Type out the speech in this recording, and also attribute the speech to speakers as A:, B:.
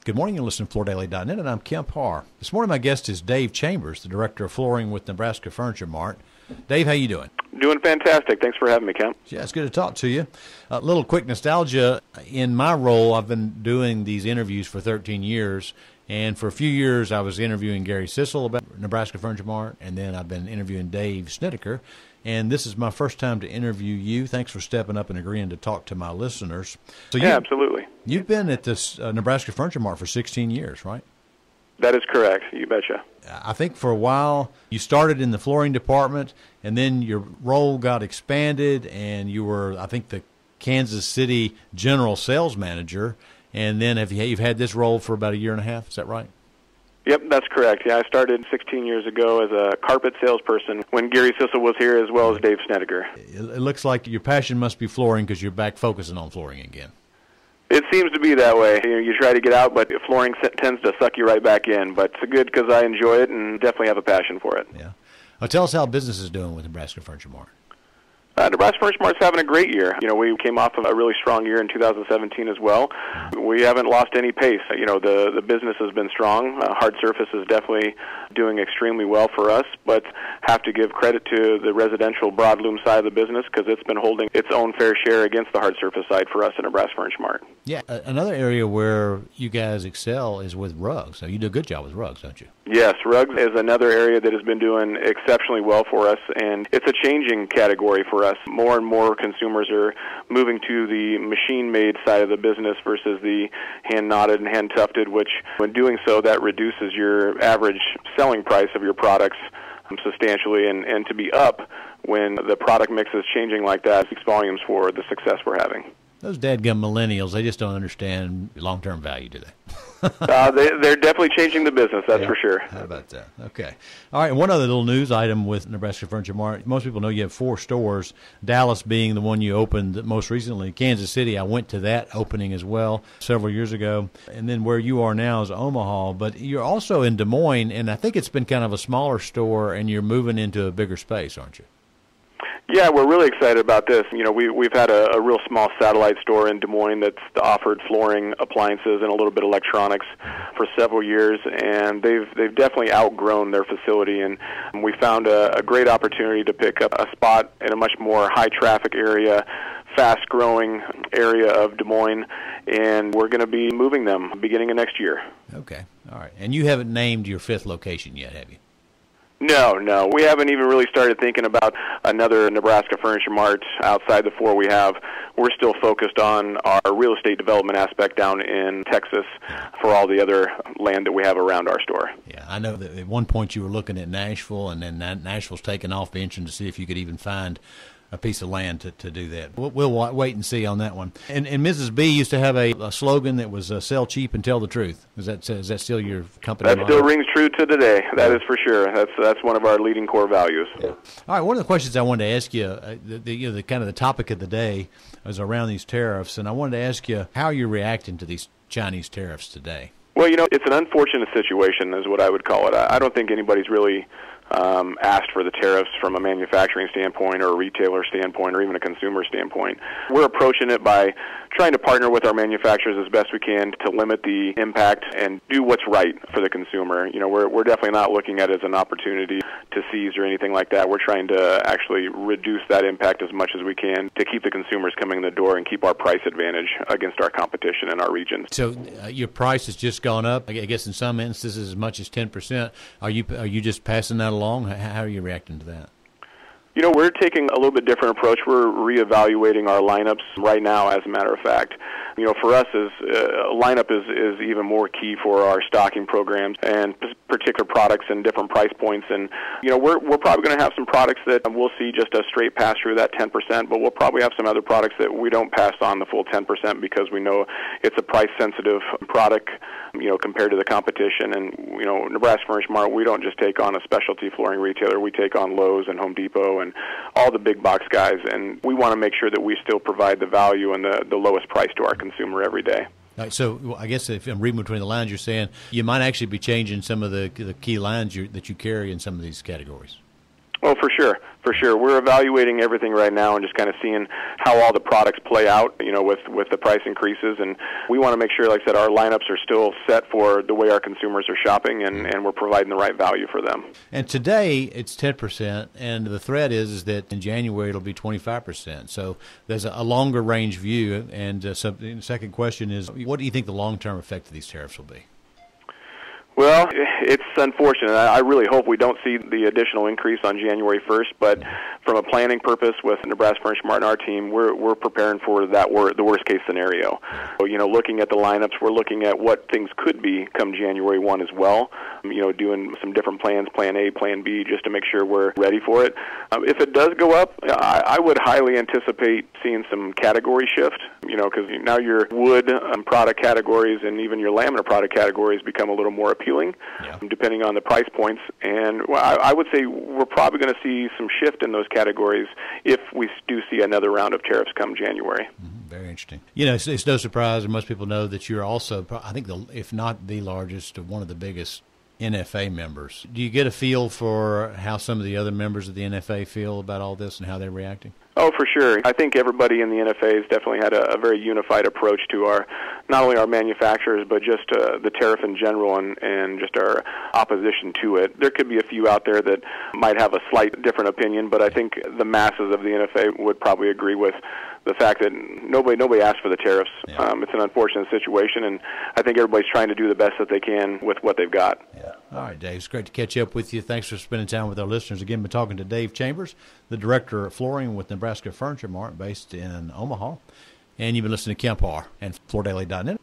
A: Good morning. You're listening to FloorDaily.net, and I'm Kemp Harr. This morning, my guest is Dave Chambers, the Director of Flooring with Nebraska Furniture Mart. Dave, how you doing?
B: Doing fantastic. Thanks for having me, Kemp.
A: Yeah, it's good to talk to you. A little quick nostalgia. In my role, I've been doing these interviews for 13 years, and for a few years, I was interviewing Gary Sissel about Nebraska Furniture Mart, and then I've been interviewing Dave Snedeker. And this is my first time to interview you. Thanks for stepping up and agreeing to talk to my listeners. So
B: yeah, absolutely.
A: You've been at this Nebraska Furniture Mart for 16 years, right?
B: That is correct. You betcha.
A: I think for a while you started in the flooring department, and then your role got expanded, and you were, I think, the Kansas City general sales manager. And then you've had this role for about a year and a half. Is that right?
B: Yep, that's correct. Yeah, I started 16 years ago as a carpet salesperson when Gary Sissel was here, as well as Dave Snedeker.
A: It looks like your passion must be flooring because you're back focusing on flooring again.
B: It seems to be that way. You try to get out, but flooring tends to suck you right back in. But it's good because I enjoy it and definitely have a passion for it.
A: Yeah. Well, tell us how business is doing with Nebraska Furniture Mart.
B: Nebraska Furniture Mart's having a great year. We came off of a really strong year in 2017 as well. We haven't lost any pace. The business has been strong. Hard surface is definitely doing extremely well for us, but have to give credit to the residential broadloom side of the business because it's been holding its own fair share against the hard surface side for us at Nebraska Furniture Mart.
A: Yeah, another area where you guys excel is with rugs. So you do a good job with rugs, don't you?
B: Yes, rugs is another area that has been doing exceptionally well for us, and it's a changing category for us. More and more consumers are moving to the machine-made side of the business versus the hand-knotted and hand-tufted, which, when doing so, that reduces your average selling price of your products substantially, and to be up when the product mix is changing like that speaks volumes for the success we're having.
A: Those dadgum millennials, they just don't understand long-term value, do they?
B: They're definitely changing the business, that's for sure.
A: How about that? Okay. All right, one other little news item with Nebraska Furniture Mart. Most people know you have 4 stores, Dallas being the one you opened most recently. Kansas City, I went to that opening as well several years ago. And then where you are now is Omaha. But you're also in Des Moines, and I think it's been kind of a smaller store, and you're moving into a bigger space, aren't you?
B: Yeah, we're really excited about this. We've had a real small satellite store in Des Moines that's offered flooring, appliances, and a little bit of electronics for several years, and they've definitely outgrown their facility, and we found a great opportunity to pick up a spot in a much more high-traffic area, fast-growing area of Des Moines, and we're going to be moving them beginning of next year.
A: Okay, all right. And you haven't named your 5th location yet, have you?
B: No. We haven't even really started thinking about another Nebraska Furniture Mart outside the 4 we have. We're still focused on our real estate development aspect down in Texas for all the other land that we have around our store.
A: Yeah, I know that at one point you were looking at Nashville, and then Nashville's taken off, venturing to see if you could even find a piece of land to do that. We'll wait and see on that one. And Mrs. B used to have a slogan that was sell cheap and tell the truth. Is that still your company
B: That
A: model?
B: still rings true to today. That is for sure. That's one of our leading core values.
A: Yeah. All right, one of the questions I wanted to ask you, the kind of the topic of the day was around these tariffs, and I wanted to ask you how you're reacting to these Chinese tariffs today.
B: Well, it's an unfortunate situation is what I would call it. I don't think anybody's really asked for the tariffs from a manufacturing standpoint or a retailer standpoint or even a consumer standpoint. We're approaching it by trying to partner with our manufacturers as best we can to limit the impact and do what's right for the consumer. We're definitely not looking at it as an opportunity to seize or anything like that. We're trying to actually reduce that impact as much as we can to keep the consumers coming in the door and keep our price advantage against our competition in our region.
A: So your price has just gone up, I guess in some instances as much as 10%. Are you just passing that along? How are you reacting to that?
B: We're taking a little bit different approach. We're reevaluating our lineups right now, as a matter of fact. For us, lineup is even more key for our stocking programs and particular products and different price points. And, we're probably going to have some products that we'll see just a straight pass through that 10%, but we'll probably have some other products that we don't pass on the full 10% because we know it's a price-sensitive product, compared to the competition. And, Nebraska Furniture Mart, we don't just take on a specialty flooring retailer. We take on Lowe's and Home Depot and all the big box guys, and we want to make sure that we still provide the value and the lowest price to our consumer every day.
A: All right, so I guess if I'm reading between the lines, you're saying you might actually be changing some of the key lines that you carry in some of these categories.
B: Oh, for sure. For sure. We're evaluating everything right now and just kind of seeing how all the products play out, with the price increases. And we want to make sure, like I said, our lineups are still set for the way our consumers are shopping, and we're providing the right value for them.
A: And today it's 10%, and the threat is that in January it'll be 25%. So there's a longer range view. And so the second question is, what do you think the long-term effect of these tariffs will be?
B: Well, it's unfortunate. I really hope we don't see the additional increase on January 1st, but from a planning purpose with Nebraska Furniture Mart and our team, we're preparing for the worst-case scenario. So, looking at the lineups, we're looking at what things could be come January 1 as well, doing some different plans, Plan A, Plan B, just to make sure we're ready for it. If it does go up, I would highly anticipate seeing some category shift, because now your wood product categories and even your laminate product categories become a little more appealing, depending on the price points. And I would say we're probably going to see some shift in those categories if we do see another round of tariffs come January.
A: Very interesting. It's no surprise, and most people know that you're also, I think, if not the largest, one of the biggest NFA members. Do you get a feel for how some of the other members of the NFA feel about all this and how they're reacting?
B: Oh, for sure. I think everybody in the NFA has definitely had a very unified approach to not only our manufacturers, but just the tariff in general and just our opposition to it. There could be a few out there that might have a slight different opinion, but I think the masses of the NFA would probably agree with the fact that nobody asked for the tariffs. It's an unfortunate situation, and I think everybody's trying to do the best that they can with what they've got.
A: Yeah. All right, Dave. It's great to catch up with you. Thanks for spending time with our listeners. Again, we're talking to Dave Chambers, the Director of Flooring with Nebraska Furniture Mart based in Omaha. And you've been listening to Kemp Harr and FloorDaily.net.